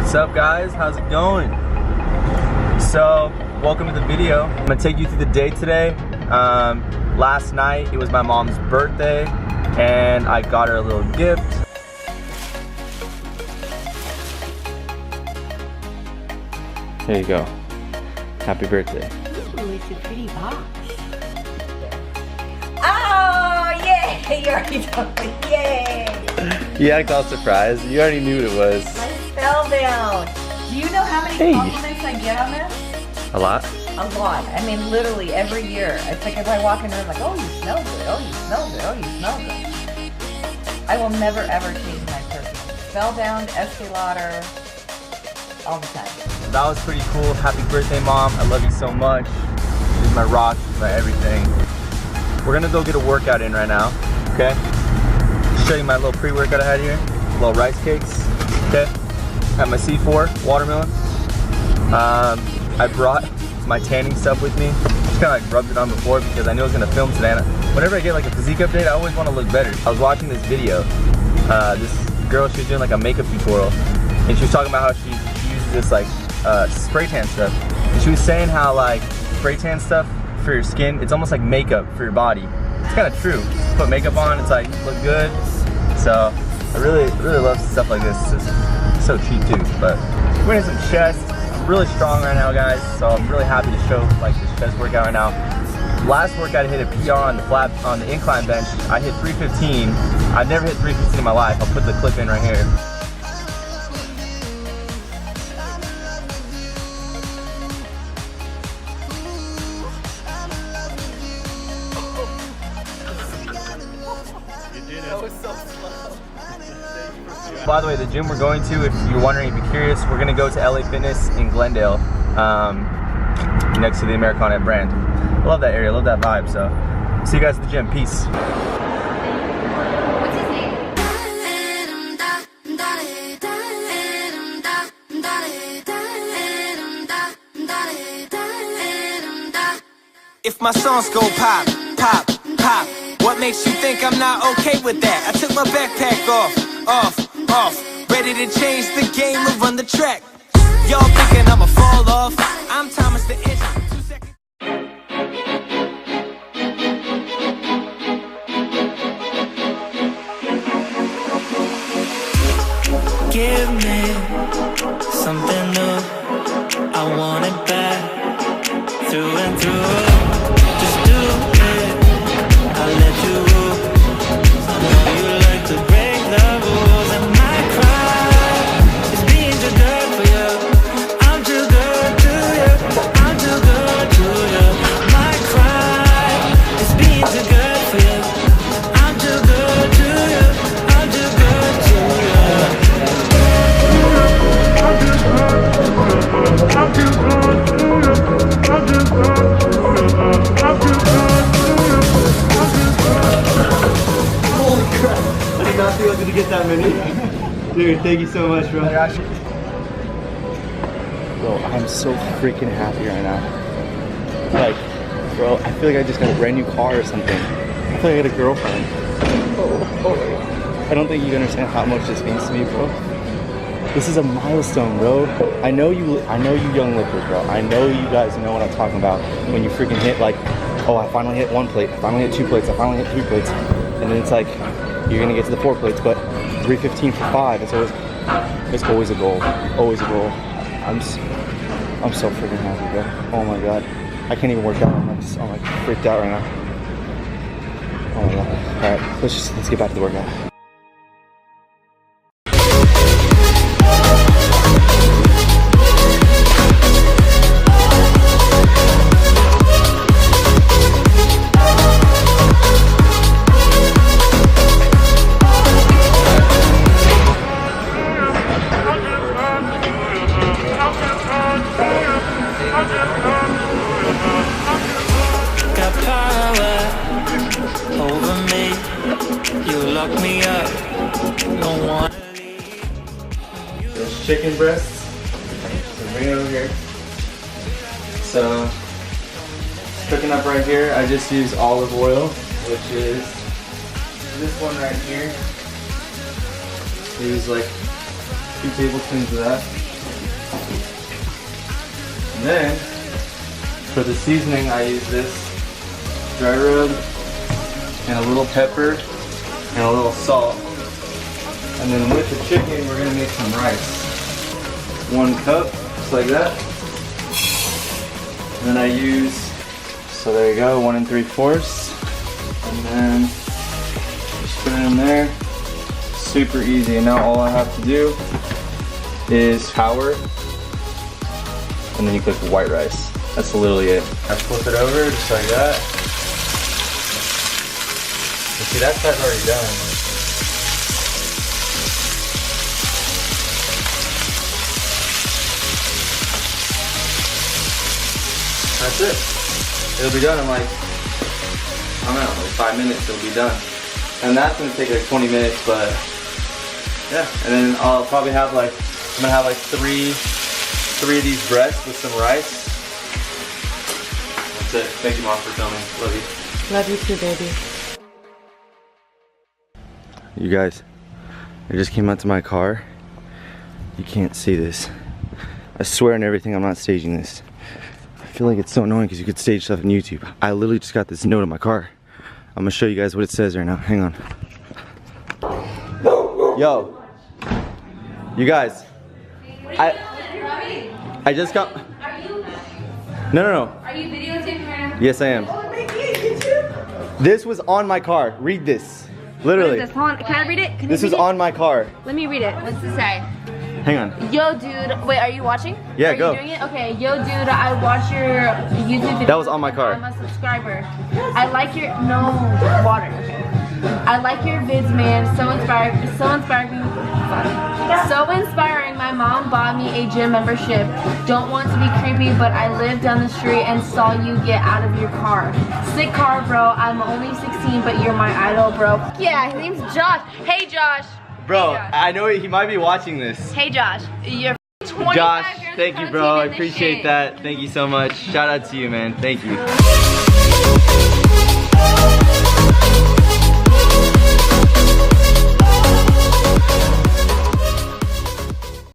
What's up, guys? How's it going? So, welcome to the video. I'm gonna take you through the day today. Last night, it was my mom's birthday, and I got her a little gift. There you go. Happy birthday. Ooh, it's a pretty box. Oh, yay! You already told me. Yay! You act all surprised. You already knew what it was. My spellbound. Do you know how many compliments I get on this? A lot? A lot. I mean, literally every year. It's like if I walk in the room, like, oh, you smell good. Oh, you smell good. Oh, you smell good. I will never ever change my perfume. Spellbound, Estee Lauder, all the time. That was pretty cool. Happy birthday, Mom. I love you so much. This is my rock, my everything. We're gonna go get a workout in right now, okay? Show you my little pre-workout I had here. Little rice cakes, okay? Have my C4 watermelon. I brought my tanning stuff with me. Just kind of like rubbed it on before because I knew I was gonna film today. And whenever I get like a physique update, I always want to look better. I was watching this video. This girl, she was doing like a makeup tutorial, and she was talking about how she uses this like spray tan stuff. And she was saying how like spray tan stuff for your skin, it's almost like makeup for your body. It's kind of true. Put makeup on, it's like look good. So I really love stuff like this. It's so cheap too. But we're doing some chest. I'm really strong right now, guys. So I'm really happy to show like this chest workout right now. Last workout I hit a PR on the incline bench. I hit 315. I've never hit 315 in my life. I'll put the clip in right here. By the way, the gym we're going to, if you're wondering, if you're curious, we're going to go to LA Fitness in Glendale, next to the Americana brand. I love that area, I love that vibe, so see you guys at the gym. Peace. What's his name? If my songs go pop, pop, pop, what makes you think I'm not okay with that? I took my backpack off, ready to change the game and run the track. Y'all thinking I'ma fall off? I'm Thomas the Inch. 2 seconds. Give me something new. I want it back, through and through. Just do it, I'll let you rule. I know you like to break the rules, and my cry is being too good for you. I'm too good to you, I'm too good to you. My cry is being too good for you. I'm too good to you, I'm too good to you. I'm too good to you, I'm too good to you, I'm too good to you. Holy crap! I did not feel like to get that many. Dude, thank you so much, bro. Bro, I'm so freaking happy right now. Like, bro, I feel like I just got a brand new car or something. I feel like I got a girlfriend. I don't think you understand how much this means to me, bro. This is a milestone, bro. I know you young lickers, bro. I know you guys know what I'm talking about when you freaking hit like, oh, I finally hit 1 plate, I finally hit 2 plates, I finally hit 3 plates, and then it's like you're gonna get to the 4 plates, but 315 for 5. It's always a goal, always a goal. I'm so freaking happy, bro. Oh my god, I can't even work out. I'm like freaked out right now. Oh my god. All right, let's get back to the workout. Got power over me. You lock me up. Don't wanna leave. There's chicken breasts. Bring it over here. So, cooking up right here. I just use olive oil, which is this one right here. Use like 2 tablespoons of that. And then, for the seasoning, I use this dry rub and a little pepper and a little salt. And then with the chicken, we're gonna make some rice. 1 cup, just like that. And then I use, so there you go, 1 3/4. And then just put it in there. Super easy. And now all I have to do is power. And then you cook white rice. That's literally it. I flip it over just like that. You see, that side's already done. That's it. It'll be done in like, I don't know, like 5 minutes it'll be done. And that's gonna take like 20 minutes, but yeah. And then I'll probably have like, I'm gonna have like three of these breasts with some rice. That's it. Thank you, Mom, for filming. Love you. Love you too, baby. You guys, I just came out to my car. You can't see this. I swear on everything, I'm not staging this. I feel like it's so annoying because you could stage stuff on YouTube. I literally just got this note in my car. I'm gonna show you guys what it says right now. Hang on. Yo, you guys, I just got. No. Are you videotaping right now? Yes, I am. This was on my car. Read this. Literally. What is this? Hold on. Can I read it? Can This you was read it? on my car. Let me read it. What's it say? Hang on. Yo, dude. Wait, are you watching? Yeah, are go. you doing it? Okay. Yo, dude. I watch your YouTube videos. That was on my car. I'm a subscriber. I like your water. Okay. I like your vids, man. So inspiring. So inspiring. My mom bought me a gym membership. Don't want to be creepy, but I live down the street and saw you get out of your car. Sick car, bro. I'm only 16, but you're my idol, bro. Yeah, his name's Josh. Hey, Josh. Bro, Hey, Josh. I know he might be watching this. Hey, Josh. You're 25 Josh, years thank you, old bro. I in this appreciate shit. that. Thank you so much. Shout out to you, man. Thank you.